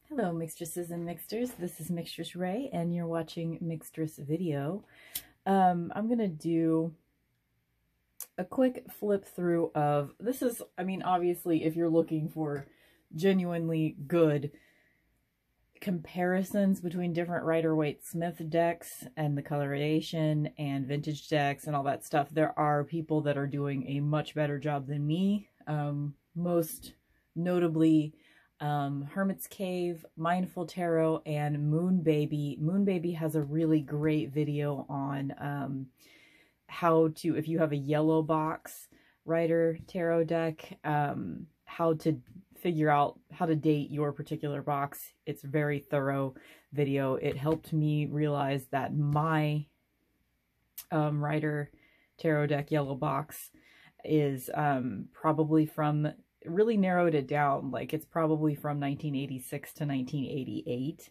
Hello Mixtresses and Mixters, this is Mixtress Ray and you're watching Mixtress Video. I'm going to do a quick flip through of, this is, obviously if you're looking for genuinely good comparisons between different Waite-Smith decks and the coloration and vintage decks and all that stuff, there are people that are doing a much better job than me, most notably Hermit's Cave, Mindful Tarot, and Moon Baby. Moon Baby has a really great video on how to, if you have a yellow box Rider tarot deck, how to figure out how to date your particular box. It's a very thorough video. It helped me realize that my Rider tarot deck yellow box is probably from, really narrowed it down, like it's probably from 1986 to 1988,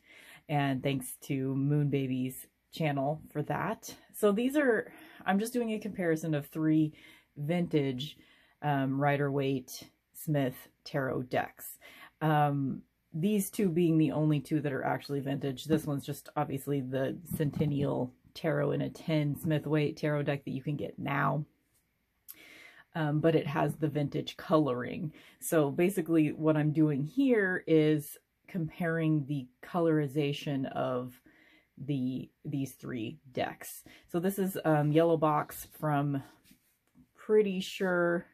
and thanks to Moon Baby's channel for that. So these are, I'm just doing a comparison of three vintage Rider-Waite-Smith tarot decks. These two being the only two that are actually vintage. This one's just obviously the Centennial Tarot in a 10 Smith-Waite tarot deck that you can get now. But it has the vintage coloring. So basically what I'm doing here is comparing the colorization of these three decks. So this is yellow box from, pretty sure,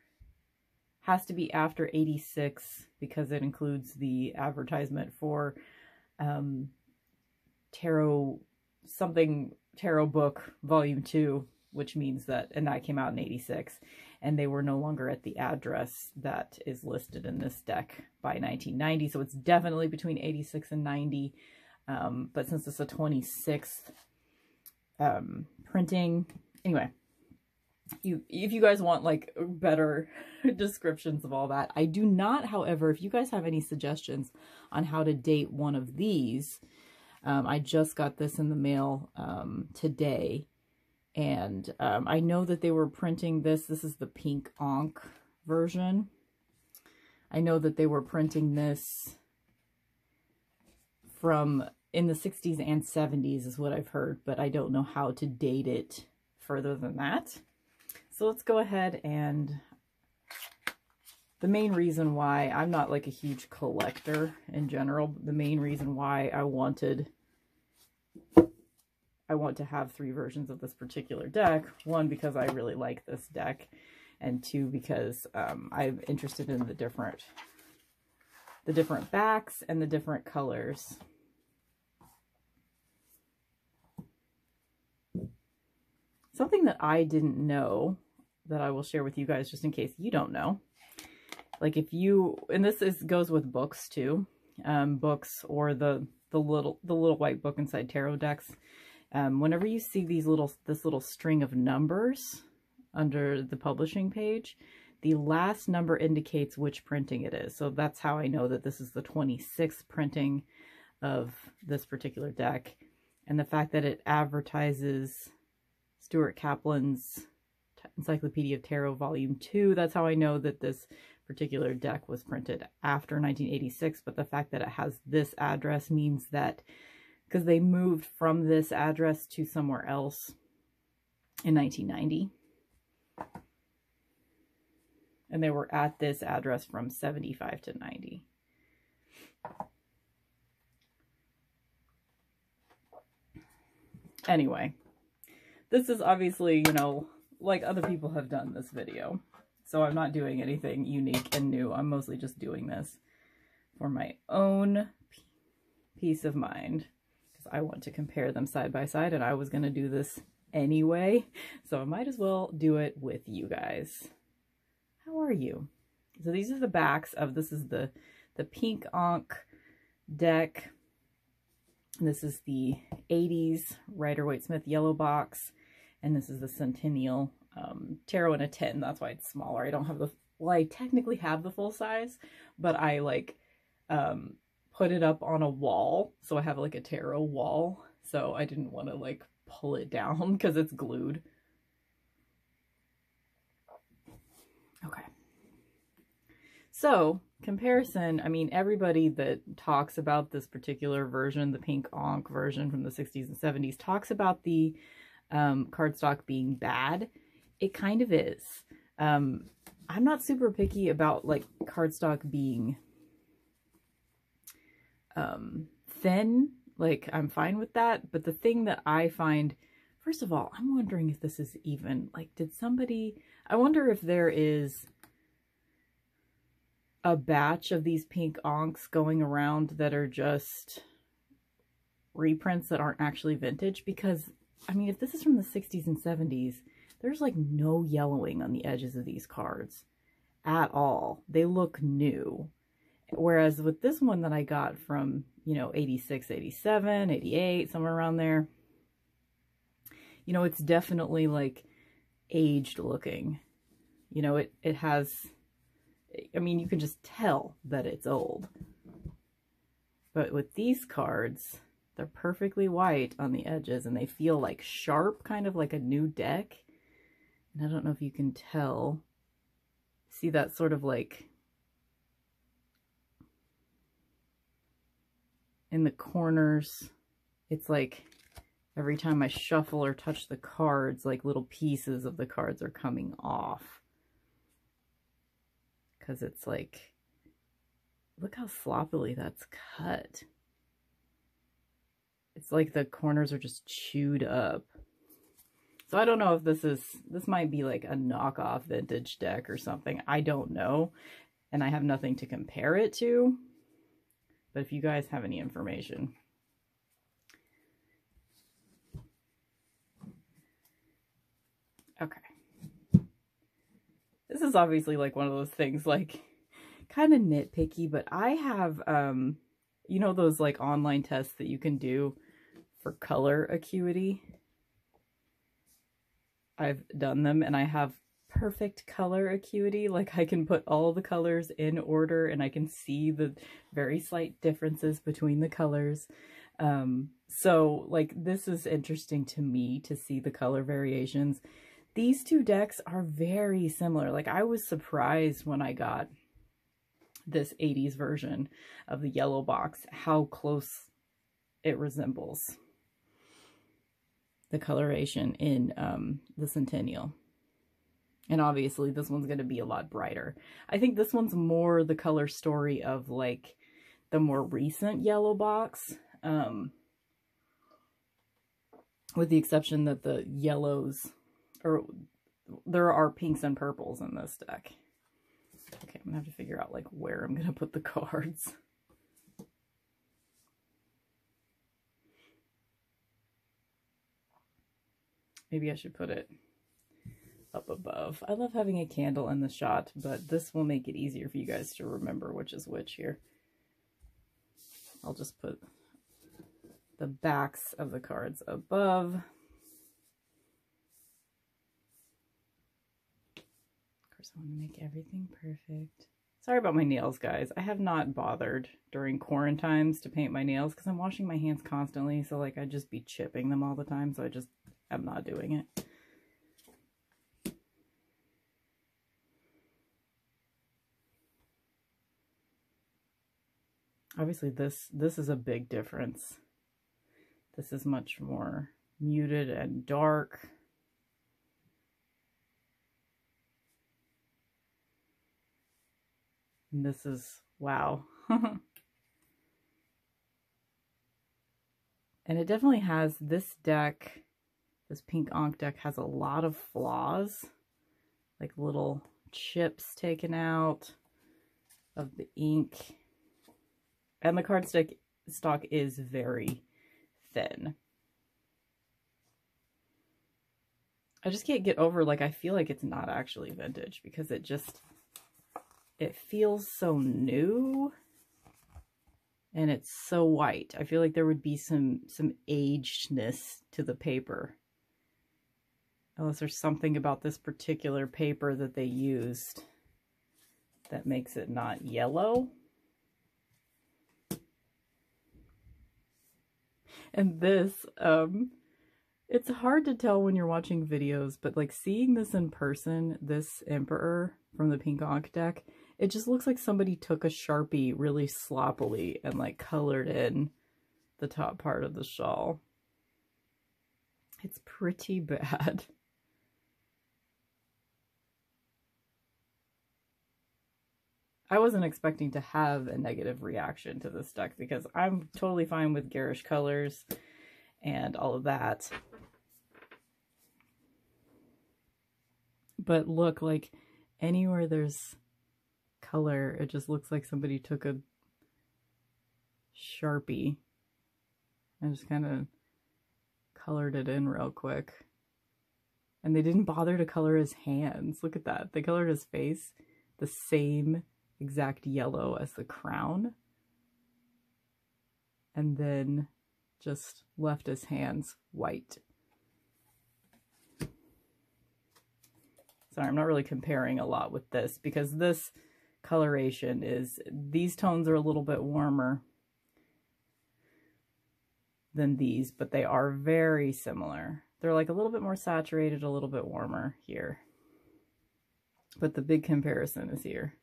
has to be after 86 because it includes the advertisement for Tarot Book Volume 2, which means that, and that came out in 86. And they were no longer at the address that is listed in this deck by 1990. So it's definitely between 86 and 90. But since it's a 26th printing, anyway, if you guys want like better descriptions of all that. I do not, however, if you guys have any suggestions on how to date one of these, I just got this in the mail today. And I know that they were printing this. This is the pink Ankh version. I know that they were printing this from in the 60s and 70s is what I've heard, but I don't know how to date it further than that. So let's go ahead, and the main reason why I'm not like a huge collector in general, the main reason why I want to have three versions of this particular deck. One, because I really like this deck, and two, because I'm interested in the different backs and the different colors. Something that I didn't know that I will share with you guys just in case you don't know. Like if you, and this goes with books too, books or the little white book inside tarot decks. Whenever you see this little string of numbers under the publishing page, the last number indicates which printing it is. So that's how I know that this is the 26th printing of this particular deck. And the fact that it advertises Stuart Kaplan's Encyclopedia of Tarot Volume 2, that's how I know that this particular deck was printed after 1986. But the fact that it has this address means that, because they moved from this address to somewhere else in 1990. And they were at this address from 75 to 90. Anyway, this is obviously, you know, like other people have done this video. So I'm not doing anything unique and new. I'm mostly just doing this for my own peace of mind. I want to compare them side by side, and I was going to do this anyway, so I might as well do it with you guys. How are you? So these are the backs of, this is the pink Ankh deck. This is the 80s Rider-Waite-Smith yellow box, and this is the Centennial Tarot in a 10. That's why it's smaller. I don't have the, well, I technically have the full size, but I like put it up on a wall, so I have like a tarot wall, so I didn't want to like pull it down because it's glued. Okay, so comparison, I mean, everybody that talks about this particular version, the pink onk version from the 60s and 70s, talks about the cardstock being bad. It kind of is. I'm not super picky about like cardstock being thin. Like, I'm fine with that. But the thing that I find, first of all, I'm wondering if this is even, like, I wonder if there is a batch of these pink onks going around that are just reprints that aren't actually vintage. Because, I mean, if this is from the 60s and 70s, there's like no yellowing on the edges of these cards at all. They look new. Whereas with this one that I got from, you know, 86, 87, 88, somewhere around there, you know, it's definitely like aged looking. You know, it has, I mean, you can just tell that it's old. But with these cards, they're perfectly white on the edges and they feel like sharp, kind of like a new deck. And I don't know if you can tell. See that sort of like in the corners, it's like every time I shuffle or touch the cards, like little pieces of the cards are coming off. Because it's like, look how sloppily that's cut. It's like the corners are just chewed up. So I don't know if this might be like a knockoff vintage deck or something. I don't know. And I have nothing to compare it to. But if you guys have any information. Okay. This is obviously like one of those things, like kind of nitpicky, but I have, you know, those like online tests that you can do for color acuity. I've done them and I have perfect color acuity. Like I can put all the colors in order and I can see the very slight differences between the colors. So like this is interesting to me to see the color variations. These two decks are very similar. Like I was surprised when I got this 80s version of the yellow box, how close it resembles the coloration in the Centennial. And obviously this one's going to be a lot brighter. I think this one's more the color story of like the more recent yellow box. With the exception that the yellows, or there are pinks and purples in this deck. Okay, I'm going to have to figure out like where I'm going to put the cards. Maybe I should put it up above. I love having a candle in the shot, but this will make it easier for you guys to remember which is which here. I'll just put the backs of the cards above. Of course, I want to make everything perfect. Sorry about my nails, guys. I have not bothered during quarantines to paint my nails because I'm washing my hands constantly, so like I'd just be chipping them all the time, so I just am not doing it. Obviously this is a big difference. This is much more muted and dark. And this is, wow. And it definitely has, this deck, this pink onk deck has a lot of flaws. Like little chips taken out of the ink. And the cardstock is very thin. I just can't get over, like, I feel like it's not actually vintage because it feels so new and it's so white. I feel like there would be some agedness to the paper. Unless there's something about this particular paper that they used that makes it not yellow. And this, It's hard to tell when you're watching videos, but like seeing this in person, this Emperor from the Pink Ankh deck, it just looks like somebody took a Sharpie really sloppily and like colored in the top part of the shawl. It's pretty bad. I wasn't expecting to have a negative reaction to this deck because I'm totally fine with garish colors and all of that. But look, like anywhere there's color, it just looks like somebody took a Sharpie and just kind of colored it in real quick. And they didn't bother to color his hands. Look at that. They colored his face the same exact yellow as the crown. And then just left his hands white. Sorry, I'm not really comparing a lot with this because this coloration is, these tones are a little bit warmer than these, but they are very similar. They're like a little bit more saturated, a little bit warmer here. But the big comparison is here.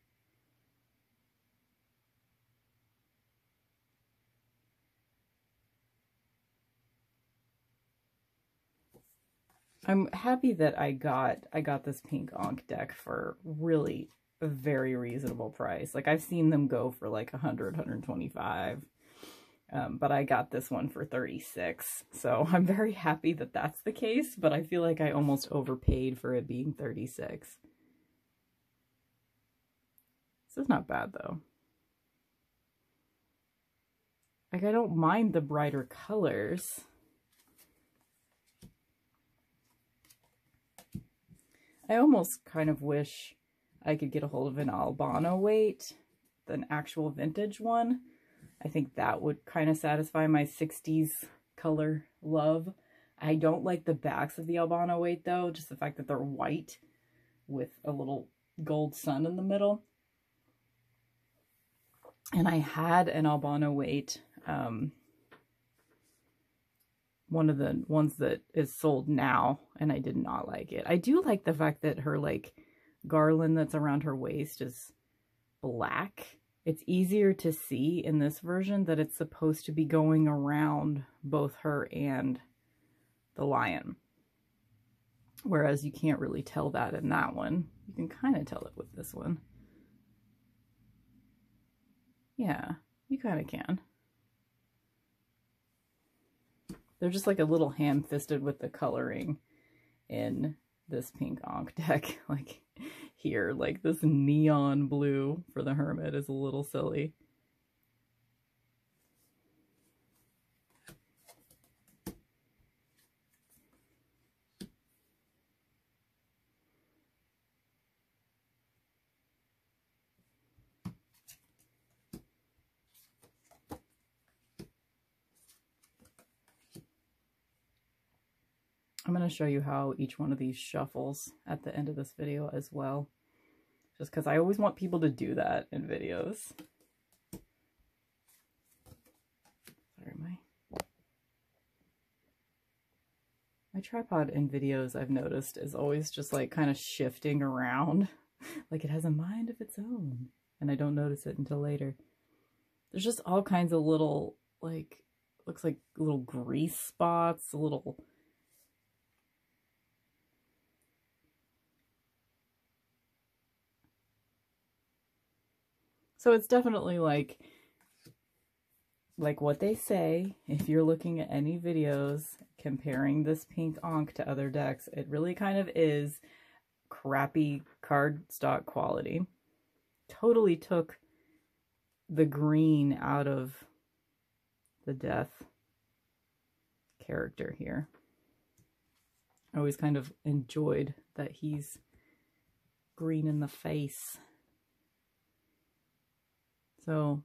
I'm happy that I got this Pink Ankh deck for really a very reasonable price. Like I've seen them go for like 100, 125. But I got this one for 36. So I'm very happy that that's the case, but I feel like I almost overpaid for it being 36. This is not bad though. Like I don't mind the brighter colors. I almost kind of wish I could get a hold of an Albano weight, an actual vintage one. I think that would kind of satisfy my 60s color love. I don't like the backs of the Albano weight though, just the fact that they're white with a little gold sun in the middle. And I had an Albano weight, one of the ones that is sold now, and I did not like it. I do like the fact that her like garland that's around her waist is black. It's easier to see in this version that it's supposed to be going around both her and the lion. Whereas you can't really tell that in that one. You can kind of tell it with this one. Yeah, you kind of can. They're just like a little ham-fisted with the coloring in this Pink Ankh deck. Like here, like this neon blue for the Hermit is a little silly. I'm going to show you how each one of these shuffles at the end of this video as well. Just because I always want people to do that in videos. Sorry, my tripod in videos, I've noticed, is always just like kind of shifting around. Like it has a mind of its own. And I don't notice it until later. There's just all kinds of little, like, looks like little grease spots, a little... So it's definitely like what they say, if you're looking at any videos comparing this Pink Ankh to other decks, it really kind of is crappy cardstock quality. Totally took the green out of the death character here. I always kind of enjoyed that he's green in the face. So,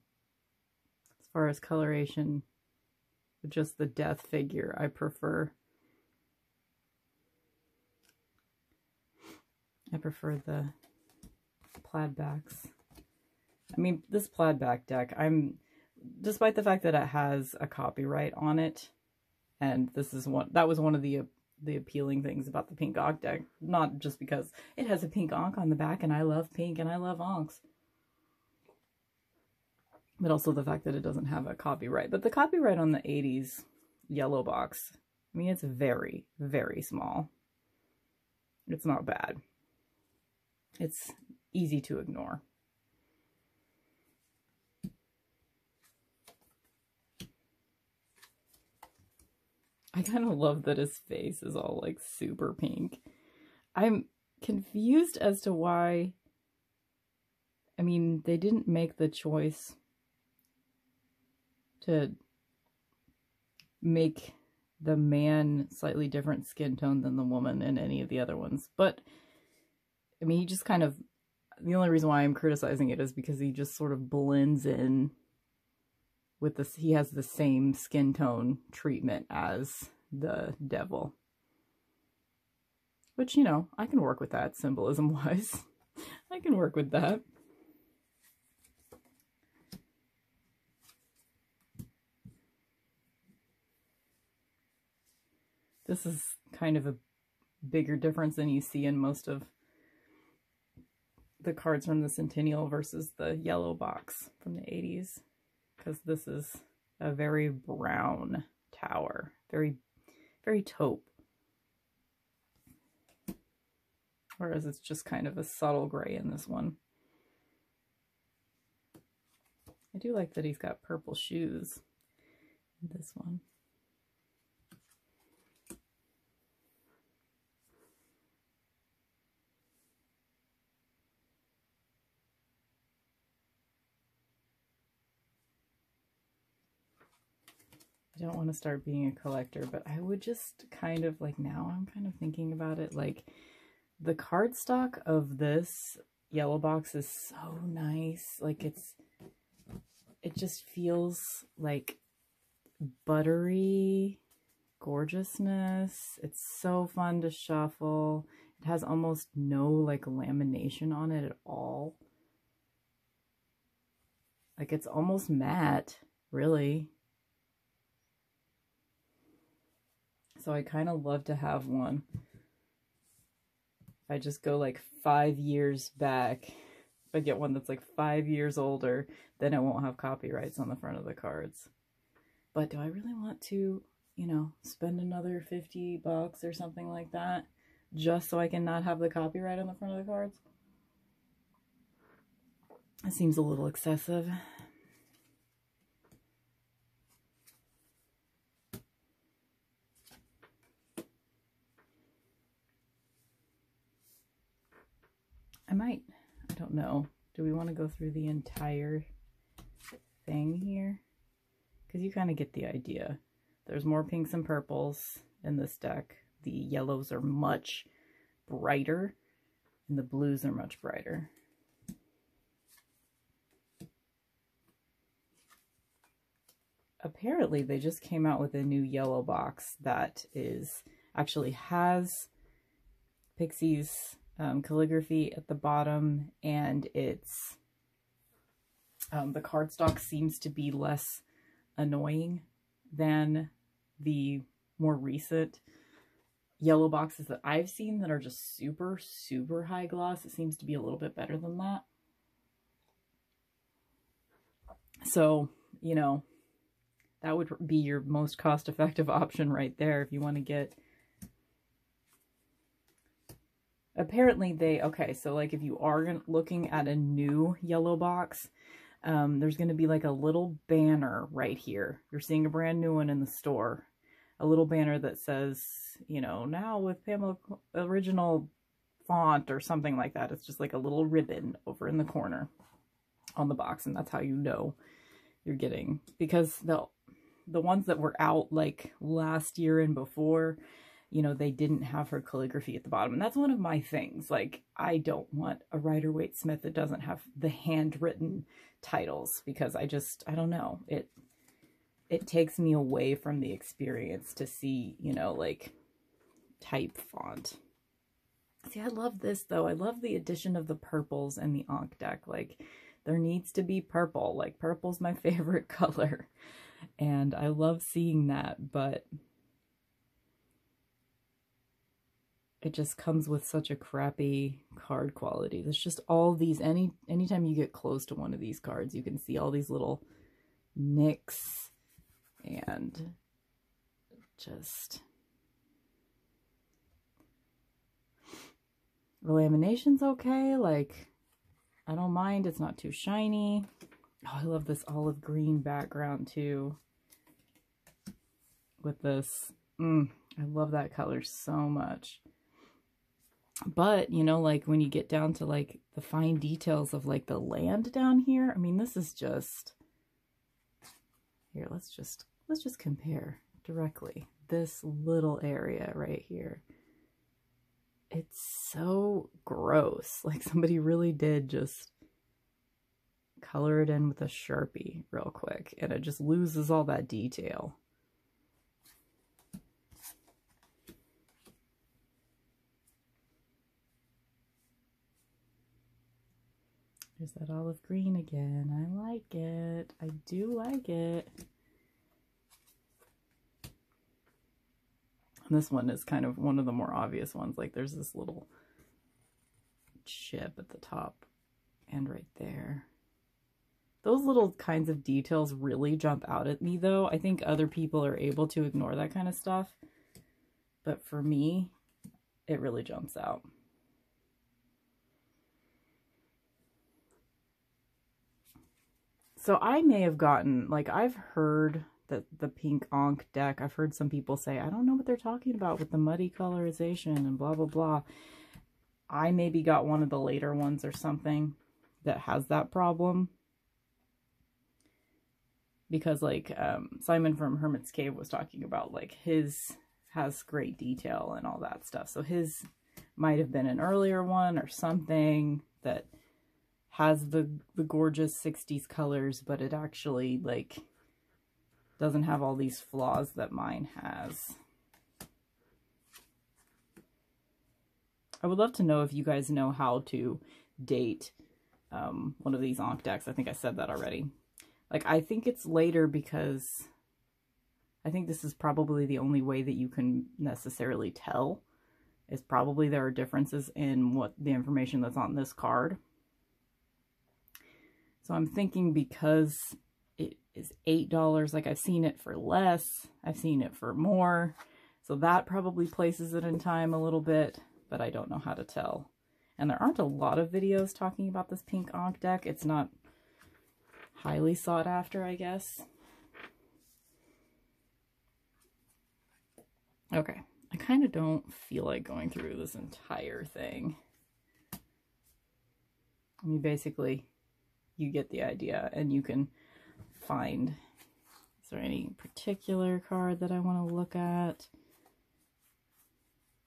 as far as coloration, just the death figure, I prefer the plaid backs. I mean, this plaid back deck, despite the fact that it has a copyright on it, And that was one of the appealing things about the pink Ankh deck. Not just because it has a pink Ankh on the back and I love pink and I love Ankhs, but also the fact that it doesn't have a copyright. But the copyright on the 80s yellow box, I mean, it's very, very small. It's not bad. It's easy to ignore. I kind of love that his face is all like super pink. I'm confused as to why. I mean, they didn't make the choice to make the man slightly different skin tone than the woman in any of the other ones. But, I mean, he just kind of, the only reason why I'm criticizing it is because he just sort of blends in with this. He has the same skin tone treatment as the devil. Which, you know, I can work with that symbolism-wise. I can work with that. This is kind of a bigger difference than you see in most of the cards from the Centennial versus the yellow box from the 80s. Because this is a very brown tower. Very, very taupe. Whereas it's just kind of a subtle gray in this one. I do like that he's got purple shoes in this one. I don't want to start being a collector, but I would just kind of, like, now I'm kind of thinking about it, like, the cardstock of this yellow box is so nice. Like, it just feels like buttery gorgeousness. It's so fun to shuffle. It has almost no, like, lamination on it at all. Like, it's almost matte, really. So I kind of love to have one. If I just go like 5 years back, if I get one that's like 5 years older, then it won't have copyrights on the front of the cards. But do I really want to, you know, spend another $50 or something like that just so I can not have the copyright on the front of the cards? It seems a little excessive. I don't know. Do we want to go through the entire thing here? Because you kind of get the idea. There's more pinks and purples in this deck. The yellows are much brighter, and the blues are much brighter. Apparently, they just came out with a new yellow box that actually has Pixie's calligraphy at the bottom, and it's the cardstock seems to be less annoying than the more recent yellow boxes that I've seen that are just super, super high gloss. It seems to be a little bit better than that. So, you know, that would be your most cost-effective option right there if you want to get. Apparently okay, so like if you are looking at a new yellow box, there's going to be like a little banner right here. You're seeing a brand new one in the store. A little banner that says, you know, now with Pamela original font or something like that. It's just like a little ribbon over in the corner on the box, and that's how you know you're getting, because the ones that were out like last year and before, you know, they didn't have her calligraphy at the bottom. And that's one of my things. Like, I don't want a writer Waite-Smith that doesn't have the handwritten titles, because I don't know. It takes me away from the experience to see, you know, like type font. See, I love this though. I love the addition of the purples and the Ankh deck. Like, there needs to be purple. Like, purple's my favorite color. And I love seeing that, but it just comes with such a crappy card quality. There's just all these, anytime you get close to one of these cards, you can see all these little nicks and just... The lamination's okay, like, I don't mind, it's not too shiny. Oh, I love this olive green background too. With this, I love that color so much. But, you know, like when you get down to like the fine details of like the land down here, I mean, this is just, here, let's just compare directly. This little area right here. It's so gross. Like somebody really did just color it in with a Sharpie real quick, and it just loses all that detail. There's that olive green again. I like it. I do like it. And this one is kind of one of the more obvious ones. Like there's this little chip at the top and right there. Those little kinds of details really jump out at me though. I think other people are able to ignore that kind of stuff. But for me, it really jumps out. So I may have gotten, like I've heard that the pink Ankh deck, I've heard some people say, I don't know what they're talking about with the muddy colorization and blah, blah, blah. I maybe got one of the later ones or something that has that problem. Because like Simon from Hermit's Cave was talking about, like his has great detail and all that stuff. So his might have been an earlier one or something that has the gorgeous 60s colors, but it actually like doesn't have all these flaws that mine has. I would love to know if you guys know how to date one of these Ankh decks. I think I said that already. Like, I think it's later because I think this is probably the only way that you can necessarily tell. Is probably there are differences in what the information that's on this card. So I'm thinking because it is $8, like I've seen it for less, I've seen it for more. So that probably places it in time a little bit, but I don't know how to tell. And there aren't a lot of videos talking about this pink Ankh deck. It's not highly sought after, I guess. Okay, I kind of don't feel like going through this entire thing. I mean, basically, you get the idea, and you can find, is there any particular card that I want to look at?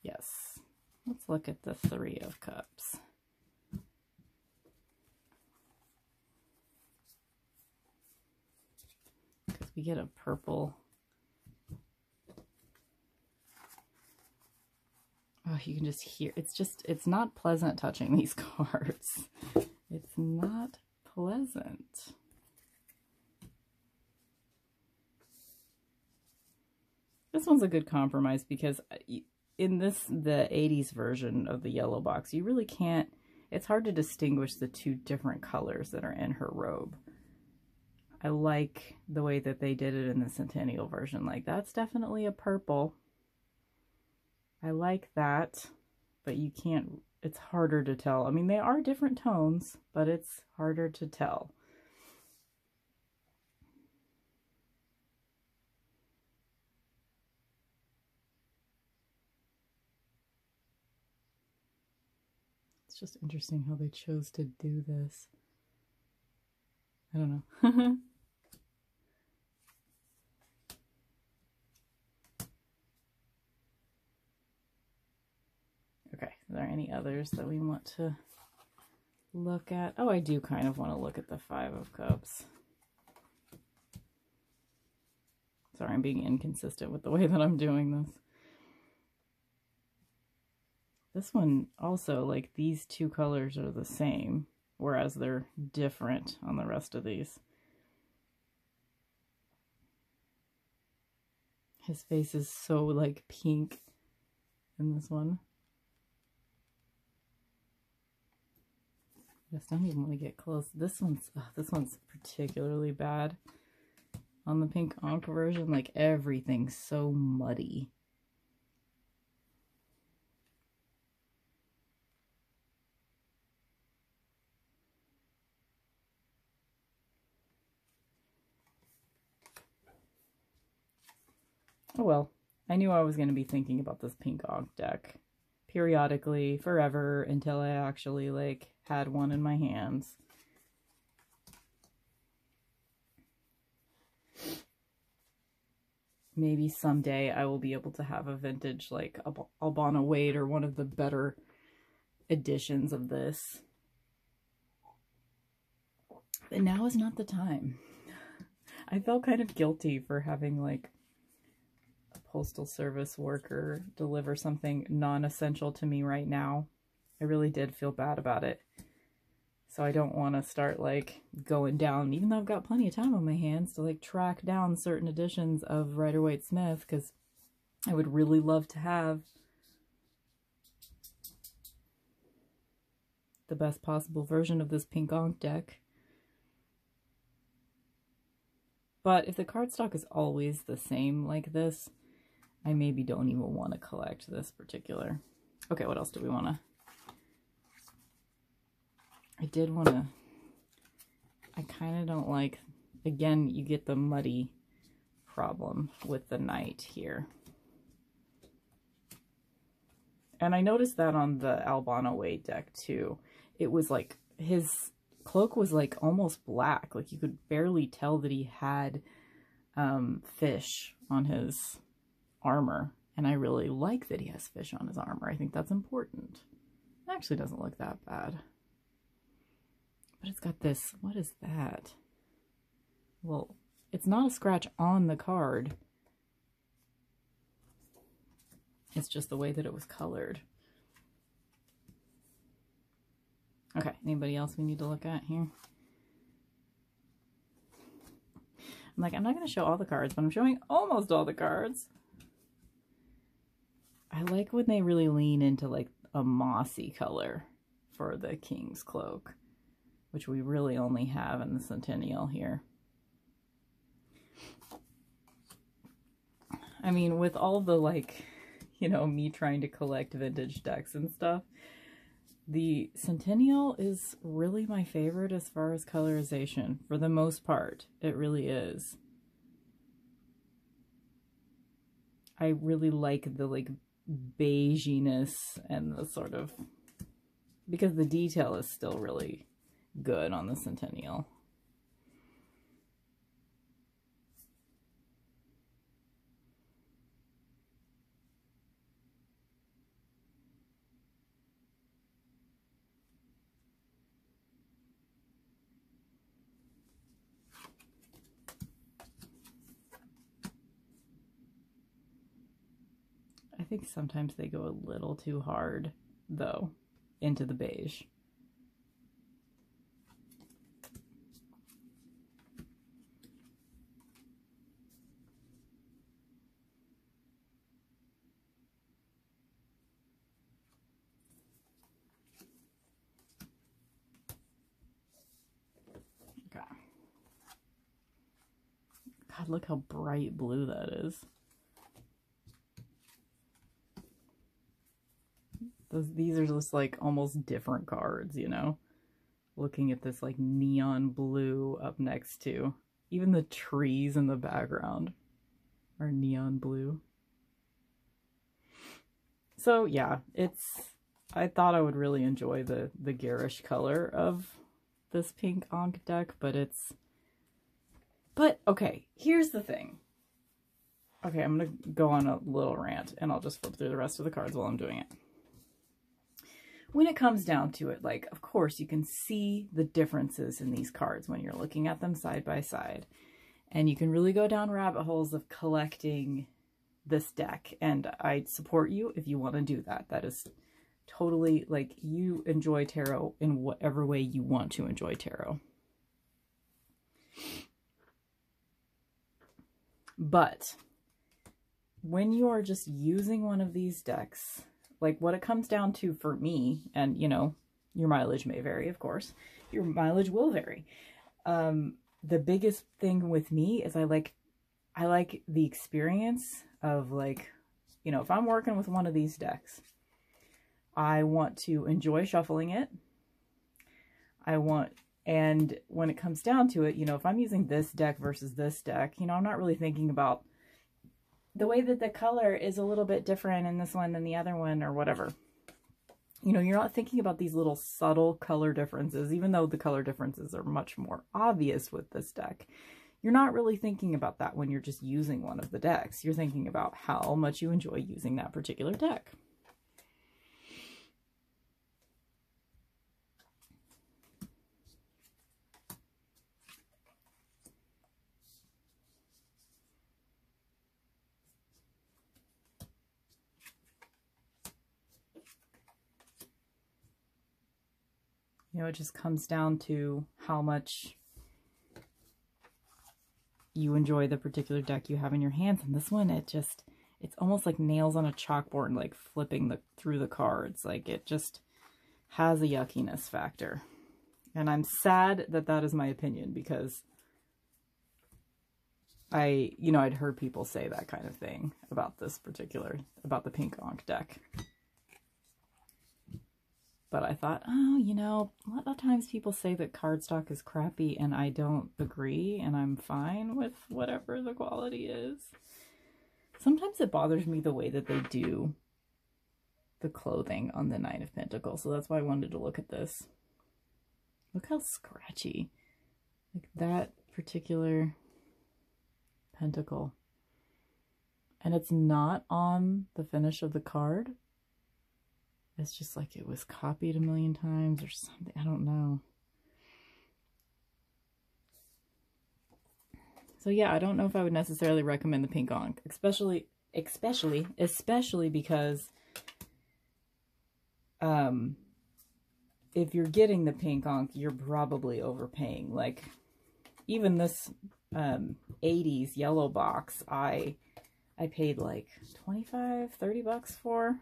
Yes, let's look at the Three of Cups. Because we get a purple. Oh, you can just hear, it's not pleasant touching these cards. It's not pleasant. This one's a good compromise because in the 80s version of the yellow box, you really can't, it's hard to distinguish the two different colors that are in her robe. I like the way that they did it in the Centennial version. Like, that's definitely a purple. I like that, but you can't, it's harder to tell. I mean, they are different tones, but it's harder to tell. It's just interesting how they chose to do this. I don't know. Okay, are there any others that we want to look at? Oh, I do kind of want to look at the Five of Cups. Sorry, I'm being inconsistent with the way that I'm doing this. This one also, like, these two colors are the same, whereas they're different on the rest of these. His face is so, like, pink in this one. just don't even want to get close. This one's particularly bad. On the pink Ankh version, like everything's so muddy. Oh well, I knew I was going to be thinking about this pink Ankh deck periodically, forever, until I actually, like, had one in my hands. Maybe someday I will be able to have a vintage, like, Albana Waite or one of the better editions of this. But now is not the time. I felt kind of guilty for having, like, postal service worker deliver something non-essential to me right now. I really did feel bad about it. So I don't want to start like going down, even though I've got plenty of time on my hands to like track down certain editions of Waite-Smith, because I would really love to have the best possible version of this pink Ankh deck. But if the cardstock is always the same like this, I maybe don't even want to collect this particular. Okay, what else do we want to? I did want to, I kind of don't like, again, you get the muddy problem with the knight here. And I noticed that on the Albana Waite deck too. It was like, his cloak was like almost black. Like you could barely tell that he had fish on his armor. And I really like that he has fish on his armor. I think that's important. It actually doesn't look that bad. But it's got this, what is that? Well, it's not a scratch on the card. It's just the way that it was colored. Okay, anybody else we need to look at here? I'm like, I'm not going to show all the cards, but I'm showing almost all the cards. I like when they really lean into like a mossy color for the King's Cloak, which we really only have in the Centennial here. I mean, with all the like, you know, me trying to collect vintage decks and stuff, the Centennial is really my favorite as far as colorization, for the most part. It really is. I really like the like beiginess and the sort of, because the detail is still really good on the Centennial. I think sometimes they go a little too hard, though, into the beige. Okay. God, look how bright blue that is. These are just like almost different cards, you know? Looking at this like neon blue up next to, even the trees in the background are neon blue. So yeah, I thought I would really enjoy the garish color of this pink Ankh deck, but okay, here's the thing. Okay, I'm gonna go on a little rant and I'll just flip through the rest of the cards while I'm doing it. When it comes down to it, like, of course, you can see the differences in these cards when you're looking at them side by side. And you can really go down rabbit holes of collecting this deck. And I support you if you want to do that. That is totally, like, you enjoy tarot in whatever way you want to enjoy tarot. But when you are just using one of these decks, like what it comes down to for me, and you know, Your mileage may vary, of course. Your mileage will vary. The biggest thing with me is I like the experience of, like, you know, if I'm working with one of these decks, I want to enjoy shuffling it. And when it comes down to it, you know, if I'm using this deck versus this deck, you know, I'm not really thinking about the way that the color is a little bit different in this one than the other one or whatever. You know, you're not thinking about these little subtle color differences, even though the color differences are much more obvious with this deck. You're not really thinking about that when you're just using one of the decks. You're thinking about how much you enjoy using that particular deck. You know, it just comes down to how much you enjoy the particular deck you have in your hands. And this one, it's almost like nails on a chalkboard, like flipping through the cards. Like, it just has a yuckiness factor. And I'm sad that that is my opinion, because I'd heard people say that kind of thing about the Pink Ankh deck. But I thought, oh, you know, a lot of times people say that cardstock is crappy, and I don't agree, and I'm fine with whatever the quality is. Sometimes it bothers me the way that they do the clothing on the Nine of Pentacles, so that's why I wanted to look at this. Look how scratchy. Like, that particular pentacle. And it's not on the finish of the card. It's just like it was copied a million times or something. I don't know. So yeah, I don't know if I would necessarily recommend the Pink Ankh, especially because if you're getting the Pink Ankh, you're probably overpaying. Like, even this 80s yellow box, I paid like 25, 30 bucks for,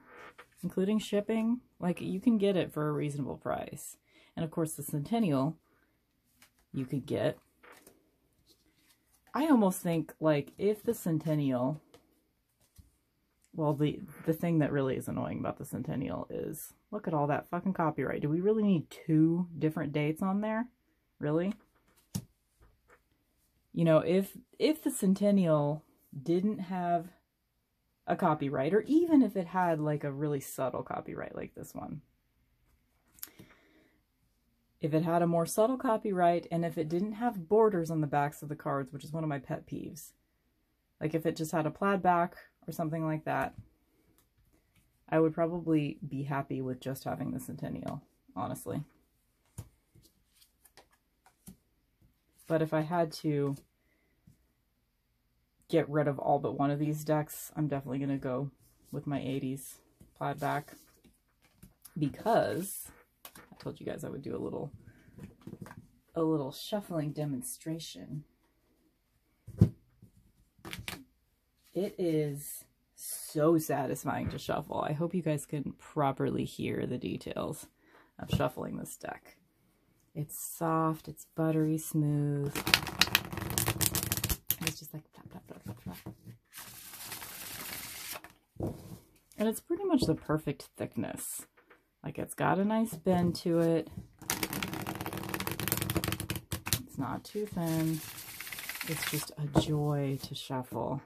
including shipping. Like, you can get it for a reasonable price. And of course the Centennial you could get. I almost think, like, if the Centennial, well, the thing that really is annoying about the Centennial is, look at all that fucking copyright. Do we really need 2 different dates on there? Really? You know, if the Centennial didn't have a copyright, or even if it had like a really subtle copyright like this one, if it had a more subtle copyright, and if it didn't have borders on the backs of the cards, which is one of my pet peeves, like if it just had a plaid back or something like that, I would probably be happy with just having the Centennial, honestly. But if I had to get rid of all but one of these decks, I'm definitely going to go with my 80s plaid back, because I told you guys I would do a little shuffling demonstration. It is so satisfying to shuffle. I hope you guys can properly hear the details of shuffling this deck. It's soft, it's buttery smooth. And it's just like plop, plop, plop, plop, plop. And it's pretty much the perfect thickness. Like, it's got a nice bend to it. It's not too thin. It's just a joy to shuffle.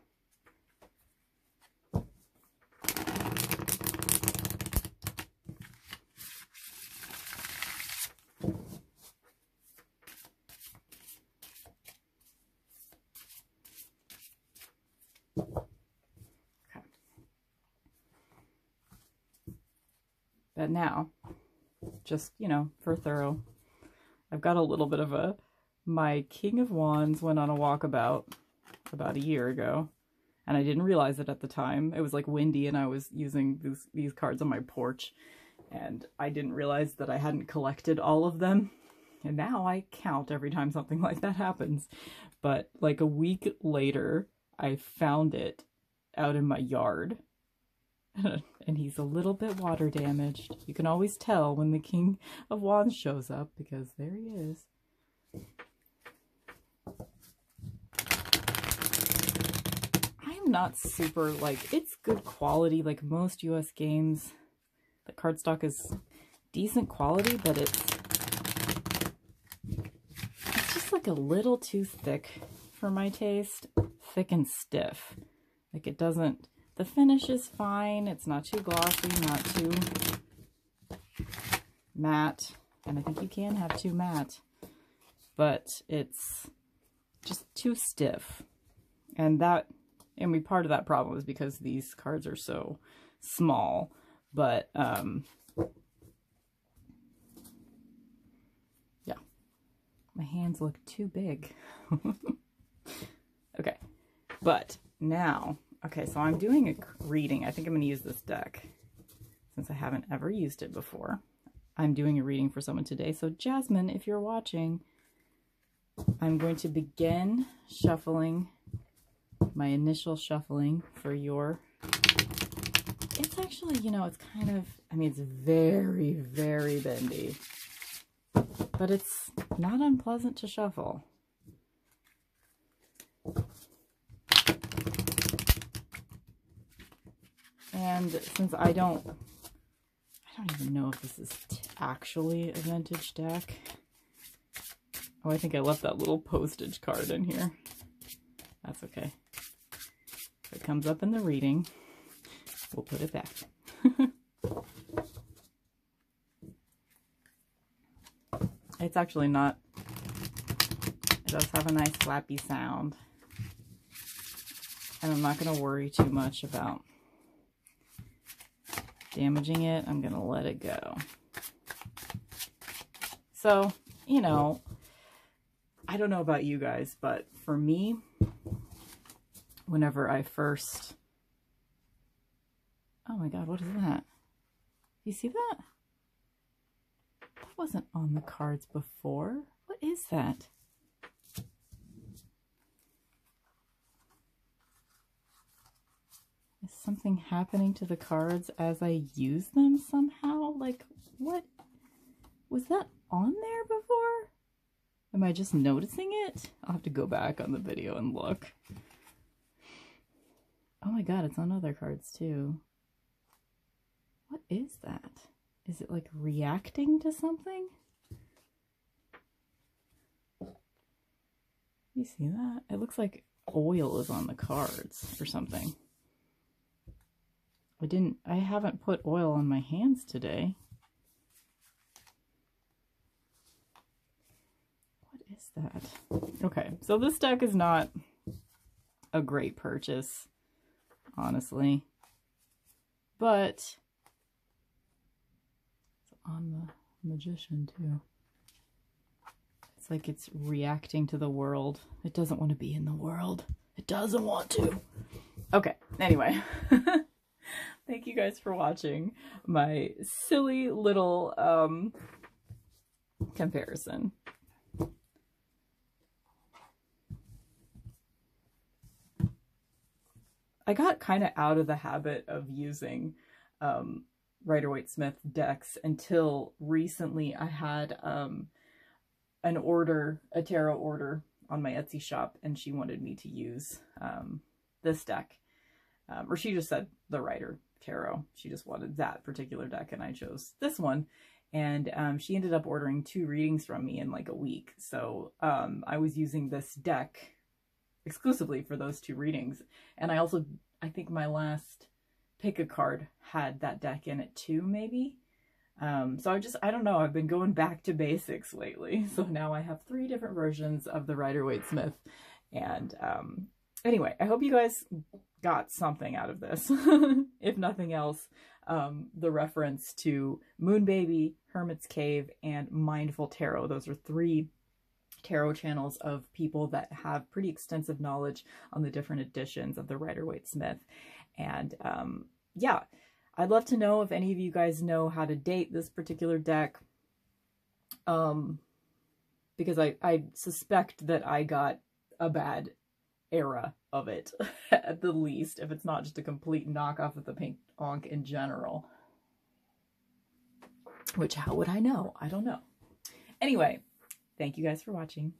But now, just, you know, for thorough, I've got a little bit of my King of Wands went on a walkabout about a year ago, and I didn't realize it at the time. It was like windy, and I was using these cards on my porch, and I didn't realize that I hadn't collected all of them. And now I count every time something like that happens. But like a week later, I found it out in my yard. And he's a little bit water damaged. You can always tell when the King of Wands shows up because there he is. I'm not super, like, it's good quality. Like most US games, the cardstock is decent quality, but it's just like a little too thick for my taste. Thick and stiff. Like it doesn't, the finish is fine. It's not too glossy, not too matte. And I think you can have too matte, but it's just too stiff. And part of that problem is because these cards are so small, but yeah, my hands look too big. Okay, but now, okay, so I'm doing a reading. I think I'm going to use this deck since I haven't ever used it before. I'm doing a reading for someone today. So Jasmine, if you're watching, I'm going to begin shuffling, my initial shuffling for your, it's actually, you know, it's kind of, I mean, it's very, very bendy, but it's not unpleasant to shuffle. And since I don't even know if this is actually a vintage deck. Oh, I think I left that little postage card in here. That's okay. If it comes up in the reading, we'll put it back. It's actually not, it does have a nice slappy sound. And I'm not going to worry too much about damaging it. I'm going to let it go. So, you know, I don't know about you guys, but for me, whenever I first, oh my God, what is that? You see that? That wasn't on the cards before. What is that? Is something happening to the cards as I use them somehow? Like, what? Was that on there before? Am I just noticing it? I'll have to go back on the video and look. Oh my God, it's on other cards too. What is that? Is it like reacting to something? You see that? It looks like oil is on the cards or something. I haven't put oil on my hands today. What is that? Okay, so this deck is not a great purchase, honestly. But it's on the Magician too. It's like it's reacting to the world. It doesn't want to be in the world. It doesn't want to. Okay, anyway. Thank you guys for watching my silly little comparison. I got kind of out of the habit of using Waite-Smith decks until recently. I had an order, a tarot order on my Etsy shop, and she wanted me to use this deck. Or she just said the Rider Tarot. She just wanted that particular deck, and I chose this one. And she ended up ordering 2 readings from me in like a week. So I was using this deck exclusively for those 2 readings. And I think my last pick a card had that deck in it too, maybe. So I don't know, I've been going back to basics lately. So now I have 3 different versions of the Waite-Smith. And anyway, I hope you guys got something out of this. If nothing else, the reference to Moon Baby, Hermit's Cave, and Mindful Tarot. Those are 3 tarot channels of people that have pretty extensive knowledge on the different editions of the Waite-Smith. And yeah, I'd love to know if any of you guys know how to date this particular deck. Because I suspect that I got a bad era of it, at the least, if it's not just a complete knockoff of the Pink Onk in general. Which, how would I know? I don't know. Anyway, thank you guys for watching.